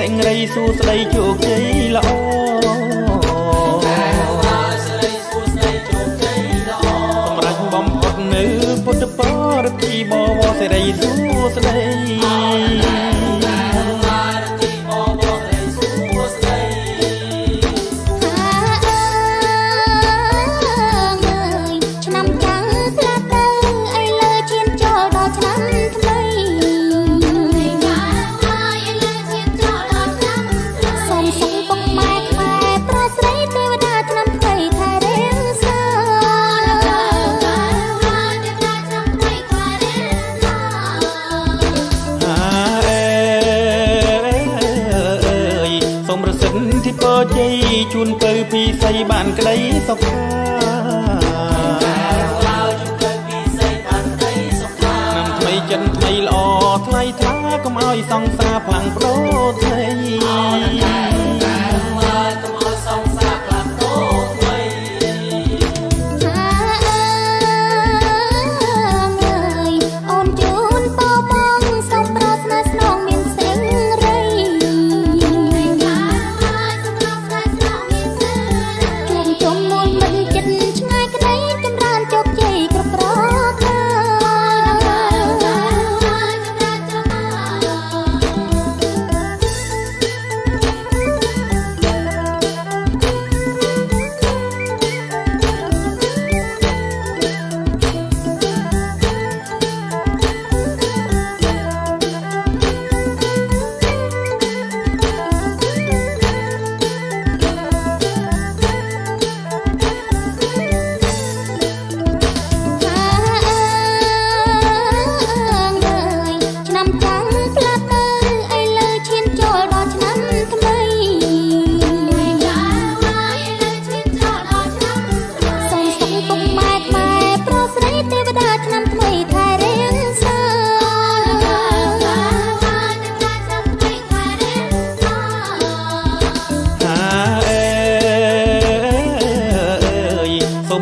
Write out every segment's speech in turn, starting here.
សេងរីសួស្ដីជោគជ័យល្អសម្រាប់បំផុតនៅពុទ្ធបរិទ្ធិបវរសេរីសួស្ដីที่ปอใจជួនទៅពីស័យបានក្តីសុខាnămថ្មីចិនថ្មីល្អថ្លៃថ្លាកុំឲ្យសង្សារផ្លាំងប្រថៃ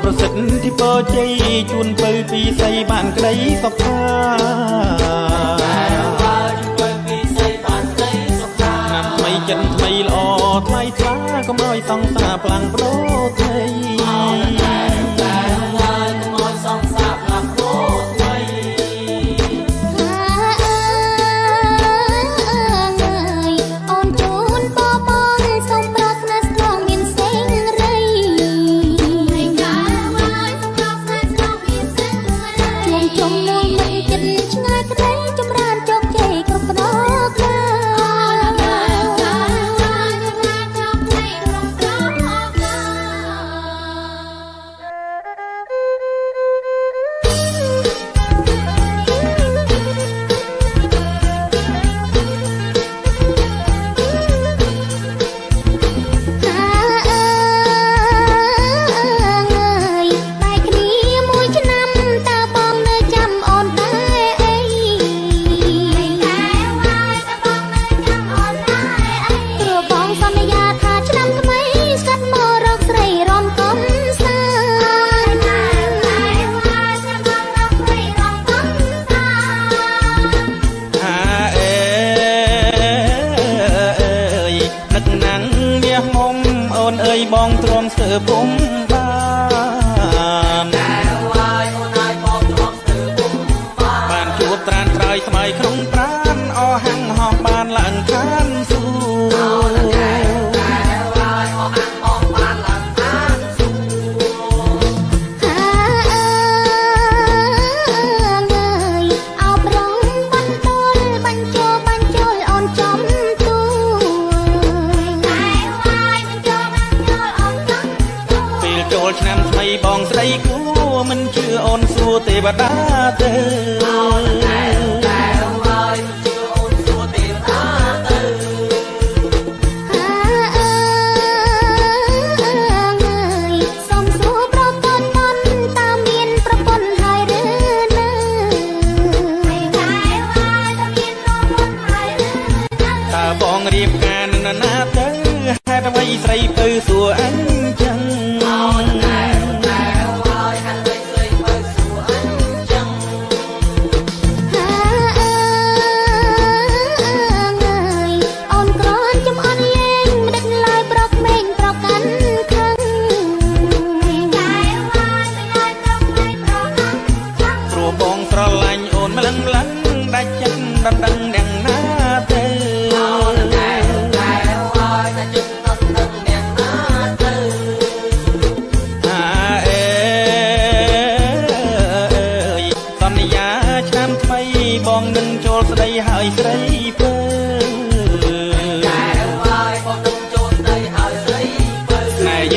ប្រសិទ្ធที่ปอใจជួនទៅពីស័យបានក្តីសុខាnămថ្មីចិនថ្មីល្អថ្លៃថ្លាកុំឲ្យសង្សារផ្លាំងប្រថៃបងទ្រាំស្ទើរពុំបានជួបត្រានត្រើយស្មៃក្នុងប្រានអស់ហាំងហោះបានឡើងខានសួឆ្នាំថ្មីបងស្រីគួរមិនជឿអូនសួរទេវតាទៅបងរៀបការនឹងណាទៅហេតុអ្វីស្រីទៅសួរអញចឹងហ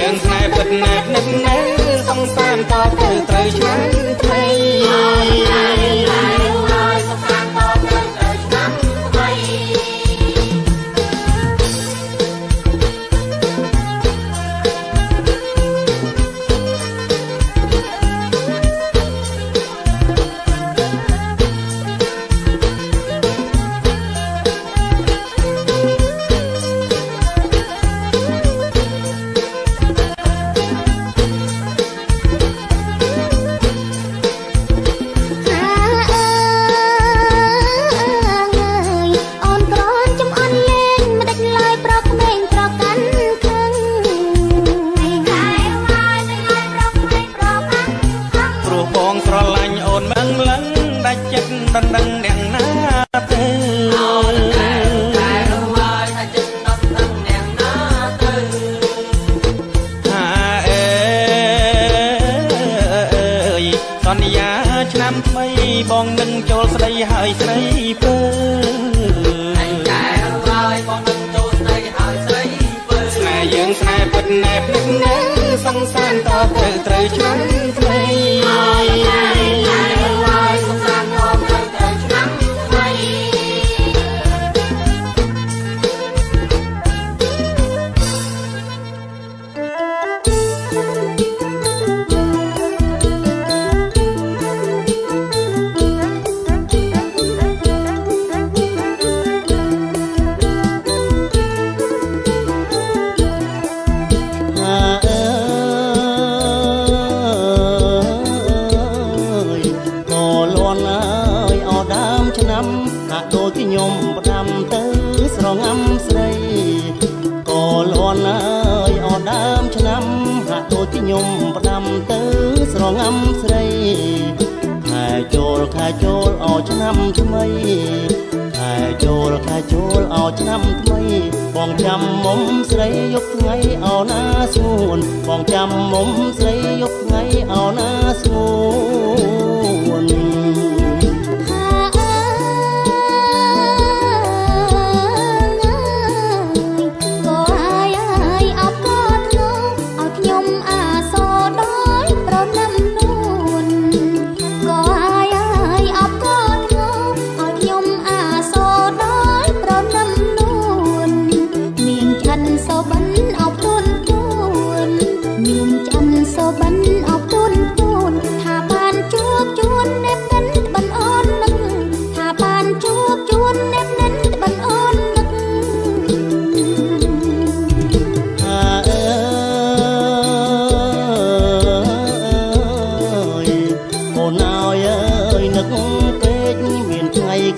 យើងស្នេហ៍ពិតណាស់នឹកណែសង្សារតទៅត្រូវឆ្នាំថ្មីដណ្ដឹងអ្នកណាទៅតែរំហើយថាចិត្តដណ្ដឹងអ្នកណាទៅថាអើយសន្យាឆ្នាំថ្មីបងនឹងចូលស្ដីហើយស្រីពើតែរំហើយបងនឹងចូលស្ដីហើយស្រីពើស្នេហ៍យើងស្នេហ៍ពិតណែបនឹកណែសង្សារតទៅត្រូវឆ្នាំថ្មីហាក់ដូចខ្ញុំផ្ដាំទៅស្រងាំស្រីក៏លន់ហើយអត់ដើមឆ្នាំហាក់ដូចខ្ញុំផ្ដាំទៅស្រងាំស្រីខែចូលអោឆ្នាំថ្មីខែចូលអោឆ្នាំថ្មីបងចាំមុំស្រីយកថ្ងៃអោណាស្ងួនបងចាំមុំស្រីយកថ្ងៃអោណាស្ងួន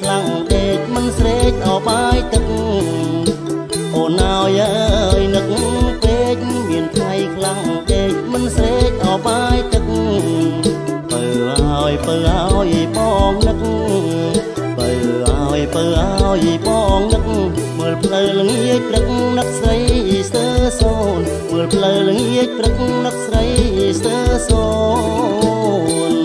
ខ្លាំងដេកមិនស្រេកអោបាយទឹកអូនអើយអើយនឹកពេកមានថ្ងៃខ្លាំងដេកមិនស្រេកអោបាយទឹកបើឲ្យបងនឹកបើឲ្យបងនឹកមើលផ្លូវល្ងាចព្រឹកនឹកស្រីស្ទើសូនមើលផ្លូវល្ងាចព្រឹកនឹកស្រីស្ទើសូន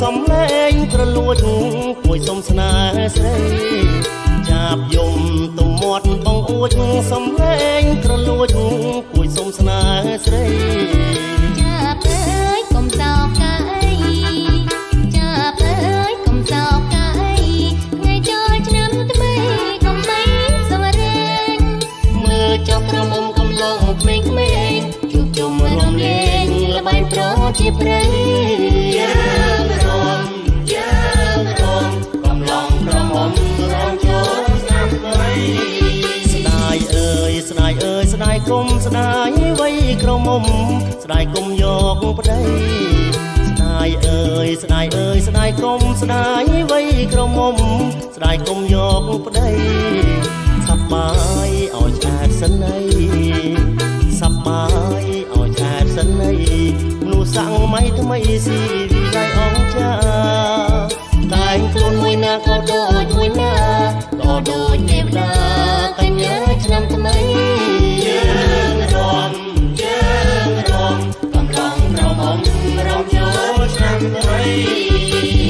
សំឡេងក្រលួចគួយសុំស្នេហ៍ ស្រីចាប់យំទុំមាត់បងអួចសំឡេងក្រលួចគួយសុំស្នេហ៍ស្រីចាប់អើយកុំសោកកាអីចាប់អើយកុំសោកកាអីថ្ងៃចូលឆ្នាំថ្មីកុំបីសម្រេងមើលចុះក្រមុំកំឡុងក្មេងៗជួបជុំរំលែងល្បែងប្រជាព្រៃយើងរំកំឡុងក្រមុំរំចូលឆ្នាំថ្មីស្ដាយអើយស្ដាយអើយស្ដាយគុំស្ដាយវ័យក្រមុំស្ដាយគុំយកប្តីស្ដាយអើយស្ដាយអើយស្ដាយគុំស្ដាយវ័យក្រមុំស្ដាយគុំយកប្តីសប្បាយឲ្យឆ្អាតសិនអីសប្បាយឲ្យឆ្អាតសិនអីមនុស្សសាំងម៉ៃថ្មីស៊ីវិល័យអង្គចាតែងខ្លួនមួយណាក៏ដូចមួយណាក៏ដូចទេវតាកញ្ញាឆ្នាំថ្មីយើងរំកំឡុងក្រមុំរំចូលឆ្នាំថ្មី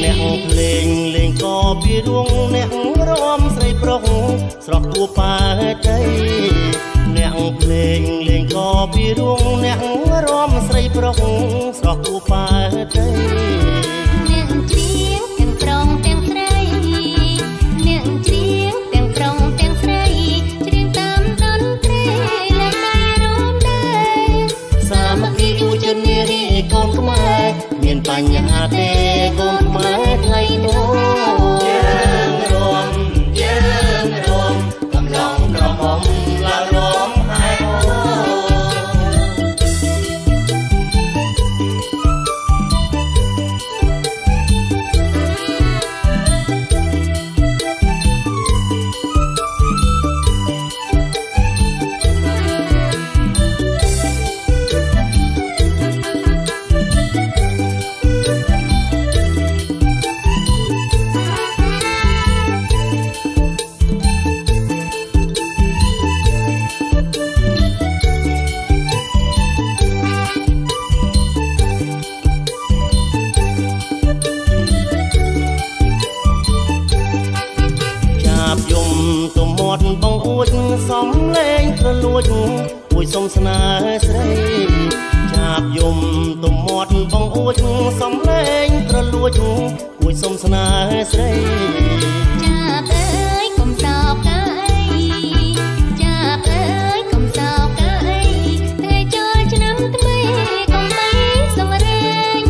អ្នកភ្លេងលេងក៏ពីរួងអ្នករំស្រីប្រុសស្រស់ទួប៉ាតីអ្នកភ្លេងលេងក៏ពីរួងអ្នករំស្រីប្រុសស្រស់ទួប៉ាតីអ្នកច្រៀងទាំងប្រុងទាំងស្រីអ្នកច្រៀងទាំងប្រុងទាំងស្រីច្រៀងតាមតន្ត្រីលែងដៃរំដែរសាមគ្គីយុវជននារីកូនខ្មែរមានបញ្ហាទេកូនខ្មែរថ្លៃនោះយើងរំកំឡុងក្រមុំឡើងរំហើយបងអួចសំលេងក្រលួចគួយសុំស្នេហ៍ស្រីចាប់យំទុំមាត់បងអួចសំលេងក្រលួចគួយសុំស្នេហ៍ស្រីចាប់អើយកុំសោកកាអីចាប់អើយកុំសោកកាអីថ្ងៃចូលឆ្នាំថ្មីកុំបីសម្រេង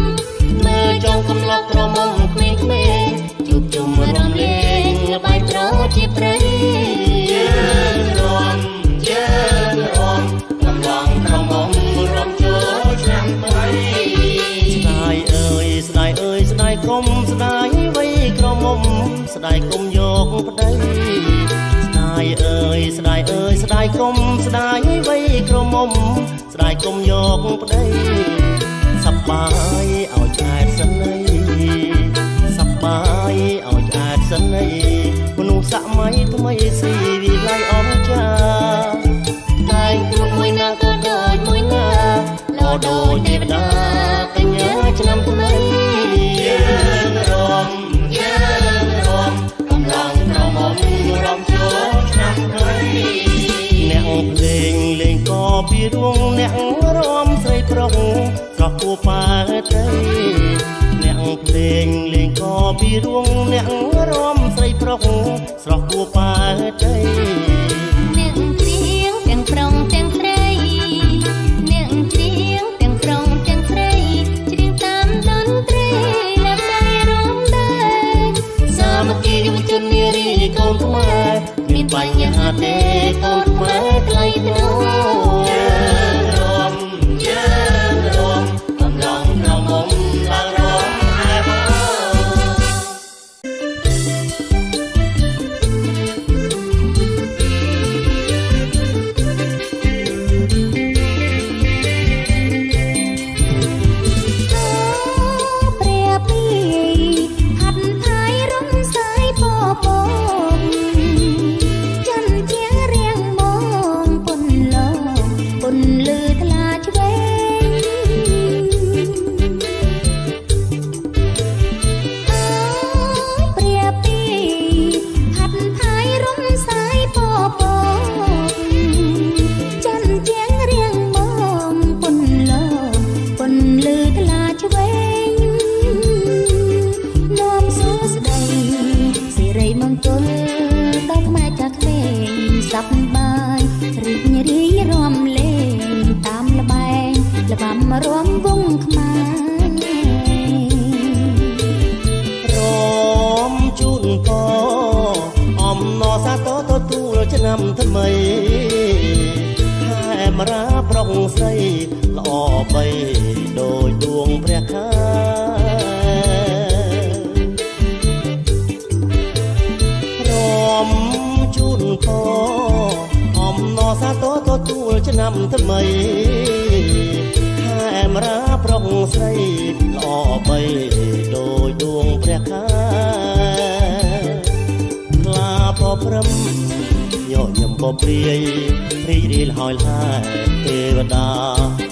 មើលចង់កំឡុកក្រមុំក្មេងៗជួបជុំរំលែងល្បែងប្រជាព្រៃយើងរំកំឡុងក្រមុំរំចូលឆ្នាំថ្មីស្ដាយអើយស្ដាយអើយស្ដាយគុំស្ដាយវ័យក្រមុំស្ដាយគុំយកប្តីស្ដាយអើយស្ដាយអើយស្ដាយគុំស្ដាយវ័យក្រមុំស្ដាយគុំយកប្តីសប្បាយឲ្យឆ្អាតសិនអីសប្បាយឲ្យឆ្អាតសិនអីមនុស្សសម័យថ្មីស៊ីវិល័យអង្គចាតែងខ្លួនមួយណាក៏ដូចមួយណាលោដូចទេវតាកញ្ញាឆ្នាំថ្មីយើងរំកំឡុងក្រមុំរំចូលឆ្នាំថ្មីអ្នកភ្លេងលេងក៏ពីរួងអ្នករំស្រីប្រុសស្រស់ទួប៉ាតីអ្នកភ្លេងលេងក៏ពីរួងអ្នករំស្រីប្រុសស្រស់ទួប៉ាតីអ្នកច្រៀងទាំងប្រុងទាំងស្រីអ្នកច្រៀងទាំងប្រុងទាំងស្រីច្រៀងតាមតន្ត្រីលែងដៃរំដែរសាមគ្គីយុវជននារីកូនខ្មែរមានបញ្ហាទេកូនខ្មែរថ្លៃថ្នូរយើងរំកំឡុងក្រមុំឡើងរំហើយគុណ ណោសាទរទទួលឆ្នាំថ្មីខែមរាប្រុងស្រីល្អបីដោយដួងព្រះខែរំជូនពរអំណោសាទរទទួលឆ្នាំថ្មីខែមរាប្រុងស្រីល្អបីដោយដួងព្រះខែខ្លាពព្រំញញឹមក៏ព្រាយរីករាយហើយហើយទេវតា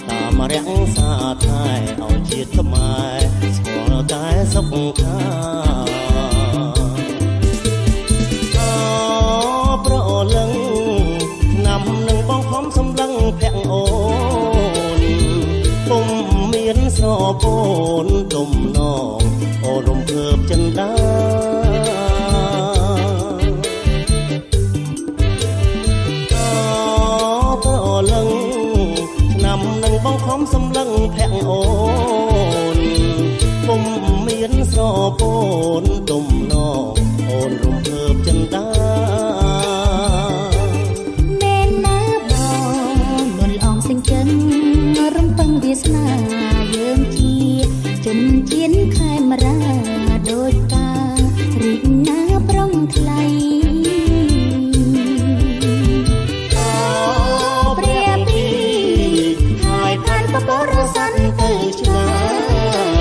តាមរក្សាថែឲ្យជាតិខ្មែរស្គាល់តែសុខខាប្រលឹងឆ្នាំនឹងបងខំសម្លឹងភាក់អូនពុំមានស្រពូនទុំនងអូនរំភើបចិនដាបងខំសម្លឹងភាក់អូនពុំមានស្រពូនទុំនងអូនរំភើបចិនដាមែនណាបងនលអងសិង្ចិនរំពឹងវាសនាយើងជាជនជាតិខេមរាដូចការីកណាប្រងថ្លៃបរសាន់ទៅឆ្ងា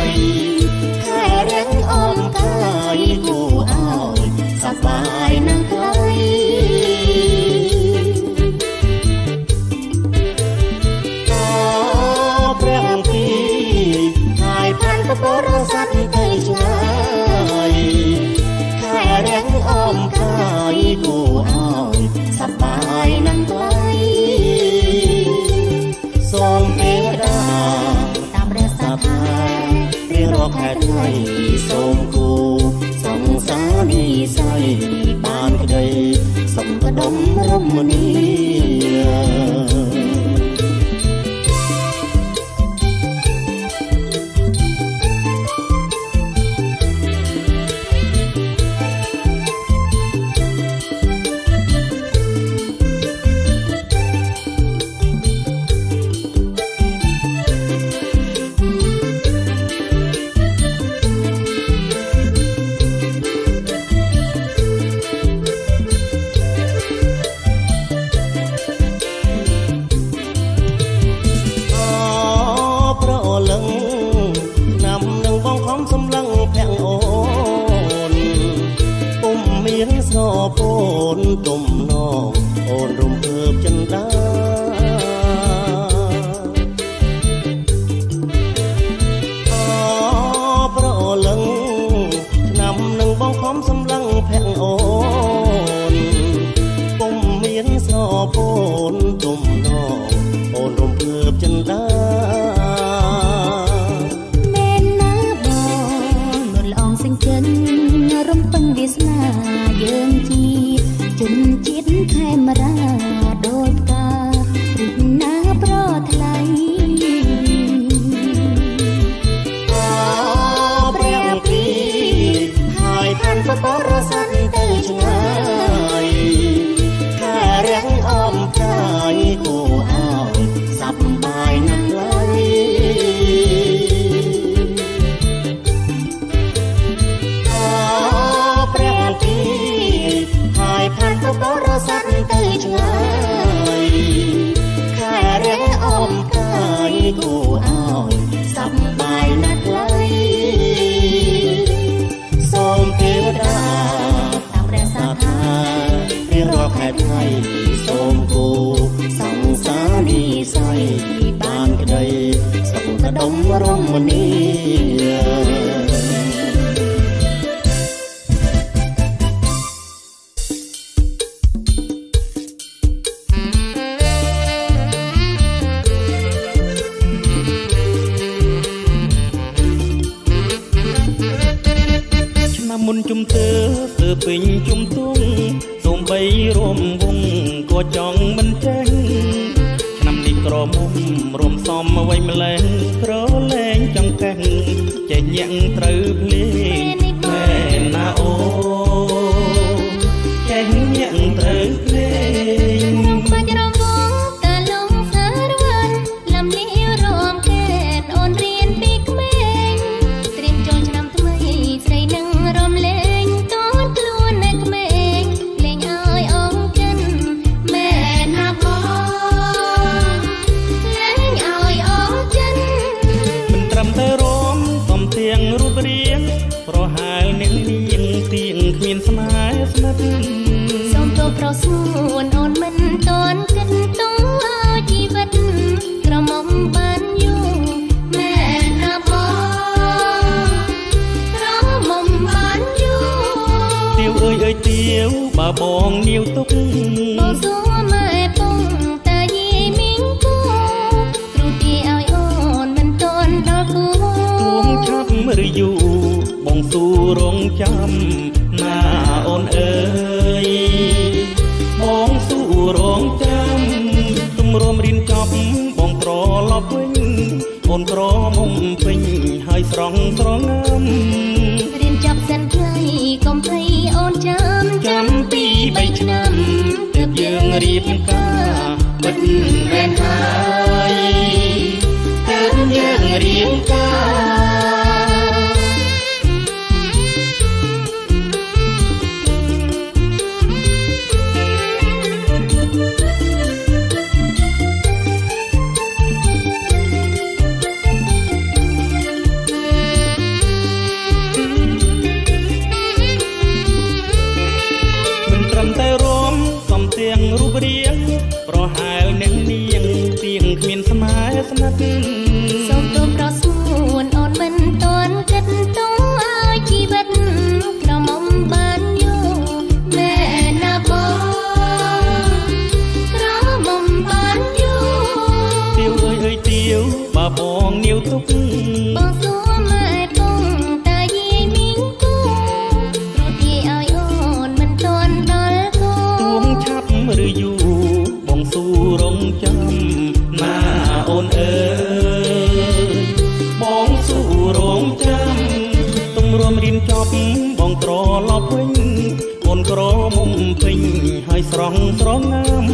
យខែរៀងអមកាយគូឲ្យសប្បាយនឹងថ្លៃព្រះពីហើយផានបរសាន់ទៅឆ្ងាយខែរៀងអមកាយគូឲ្យសប្បាយនឹងថ្លៃសូមទេវតាតាមរក្សាថែរៀងរាល់ខែថ្ងៃសូមគូសង្សារនិស័យបានក្តីសុំកដុំរមនីសម្លឹងភាក់អូនពុំមានស្រពូនទុំនងអូនរំភើបចិនដាប្រលឹងឆ្នាំនឹងបងខំសម្លឹងភាក់អូនពុំមានស្រពូនទុំនងអូនរំភើបចិនដារំពឹងវាសនាយើងជាជនជាតិខេមរាដូចការីកណាប្រថ្លៃព្រះពីហើយផានបរសាន់ទៅឆ្ងាយខែរៀងអមកាយគូឲ្យសប្បាយណាស់ឡើយផានបរសាន់ទៅឆ្ងាយខែរៀងអមកាយគូឲ្យសប្បាយណាស់ឡើយសូមទេវតាតាមរក្សាថែរៀងរាល់ខែថ្ងៃសូមគូសង្សារនិស័យបានក្តីសុខកដុំរមនីមុនជុំទើពេញជុំទងសូមបីរួមវងក៏ចង់មិនចេញឆ្នាំនេះក្រមុំរួមសំអ្វីម្លេះក្រលែងចង្កេះចេះញាក់ត្រូវភ្លេងមែនណាអូចេះញា អ្នកត្រូវភ្លេង រំបាច់រវងកាលងសារវ័នលំលារំកែនអូនរៀនពីក្មេងត្រៀមចូលឆ្នាំថ្មីស្រីនឹងរំលែងតូនខ្លួននៅក្មេងលេងឲ្យអងចិនមែនណាបងលេងឲ្យអងចិន មិនត្រឹមតែរំសំទៀងរូបរាងប្រហែលអ្នកនាងទៀងគ្មានស្នេហ៍ស្និទ្ធ សូមទោសប្រស្ងួនអូនមិនតន់គិតតងឲ្យជីវិតក្រមុំបានយូរមែនណាបងក្រមុំបានយូរ ទៀវអើយទៀវបើបងនាវទុក បងសួរម៉ែពងតាយាយមីងគូគ្រូទាយឲ្យអូនមិនតន់ដល់គូ ទួងឆាប់ឬយូរបងស៊ូរងចាំណាអូនអើយបងស៊ូរងចាំទម្រាំរៀនចប់បងត្រឡប់វិញអូនក្រមុំពេញហើយស្រងស្រងាំ រៀនចប់សិនថ្លៃកុំភ័យអូនចាំពី3ឆ្នាំទើបយើងរៀបការពិតមែនហើយទើបយើងរៀបការ មិនត្រឹមតែរំសំទៀងរូបរាងប្រហែលអ្នកនាងទៀងគ្មានស្នេហ៍ស្និទ្ធ សូមទោសប្រស្ងួនអូនមិនតន់គិតតងឲ្យជីវិតក្រមុំបានយូរមែនណាបងក្រមុំបានយូរ ទៀវអើយទៀវបើបងនាវទុក បងសួរម៉ែពងតាយាយមីងគូគ្រូទាយឲ្យអូនមិនតន់ដល់គូ ទួងឆាប់ឬយូរបងស៊ូរងចាំណាអូនអើយបងស៊ូរងចាំទម្រាំរៀនចប់បងត្រឡប់វិញអូនក្រមុំពេញហើយស្រងស្រងាំ